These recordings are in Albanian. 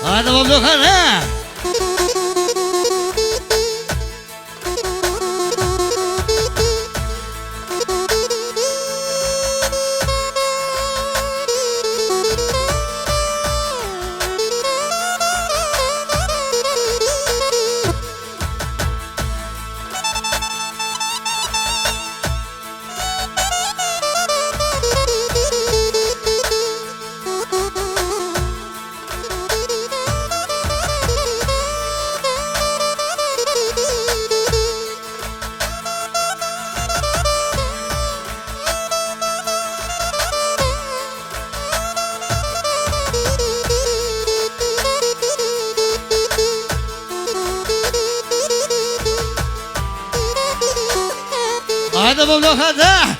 Hajde po blokan e Hajde po blok, hajde!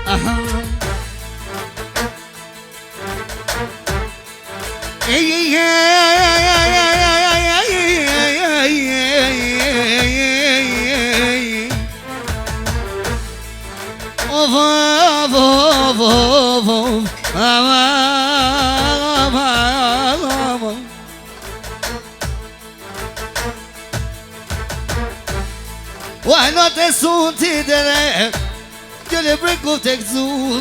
Aha. Why not as soon today? You'll break up the zoom.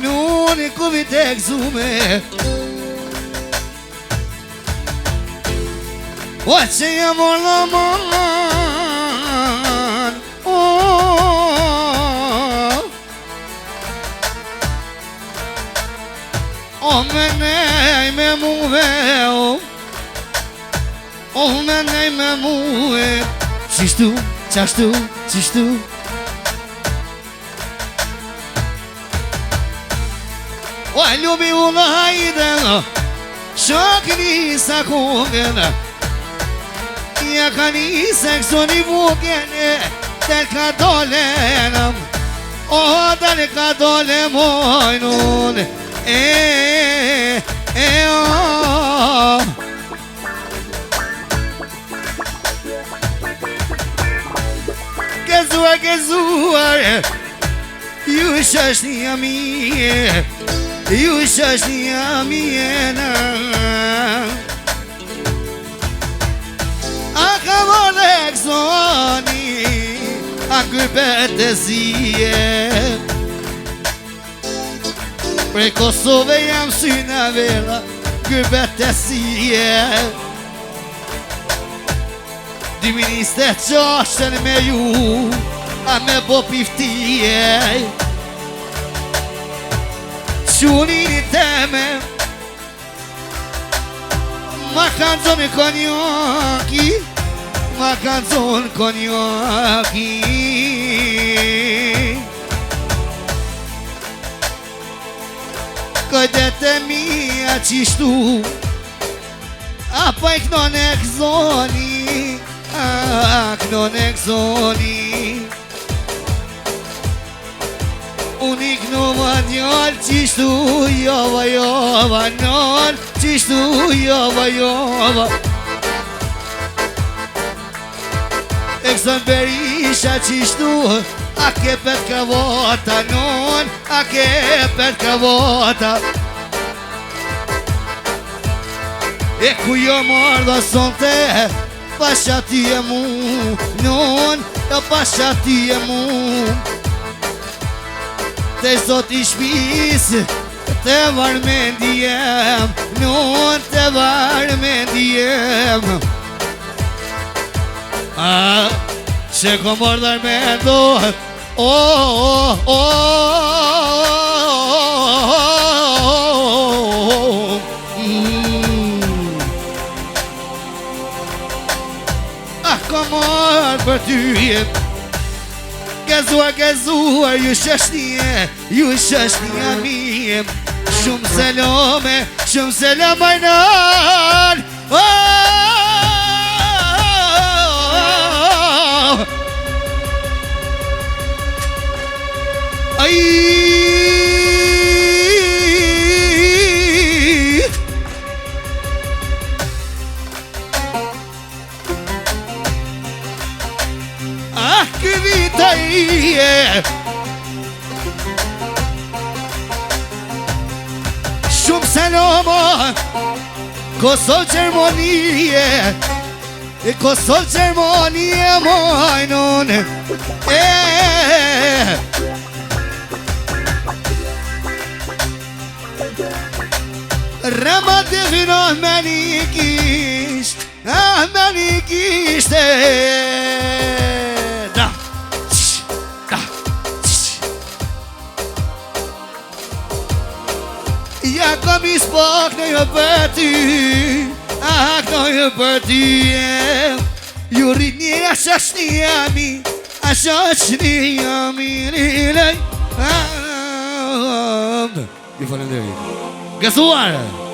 No, it could be the zoom. What's your man? Oh, my name is Move. Oh, my name is Move. Çiştu, çaştu, çiştu. Oj, ljubila hajde, šokni sa kogena. Jaka nisek zoni vogene, delka dole nam. O, delka dole moj nun. O. Gezuar, ju shashnia mie, ju shashnia mie na. A kavolek zoni, a gëbetesie. Prej Kosove jam syna vela, gëbetesie. Diministe qashen me ju, a me bo piftije. Qunin teme ma kanë zonë konjaki, ma kanë zonë konjaki. Këdete mia qishtu, a pa i kënon e këzoni, a kënon e këzoni. Unë i këno ma njëllë qishtu, jova, jova, njëllë qishtu, jova, jova. E këzën berisha qishtu, a ke pet ka vota, non, a ke pet ka vota. E ku jo mardha sonte, pasha ti e mu, non, e pasha ti e mu. Te zot i shpis, te varmendjem, non te varmendjem. Që ko mordar me ndohet, ko mord për ty. Gezuar, gezuar, ju shëshnia mi. Shumë selam ajnan. drita ije Shumë seloma Kosovë Gjermonije Kosovë Gjermonije mojnon Rema devino me një kisht me një kisht Ja kam i spak në jo për ty në jo për ty Ju rrit një ashash një jami Ashash një jami Ju falenderit Gëzuar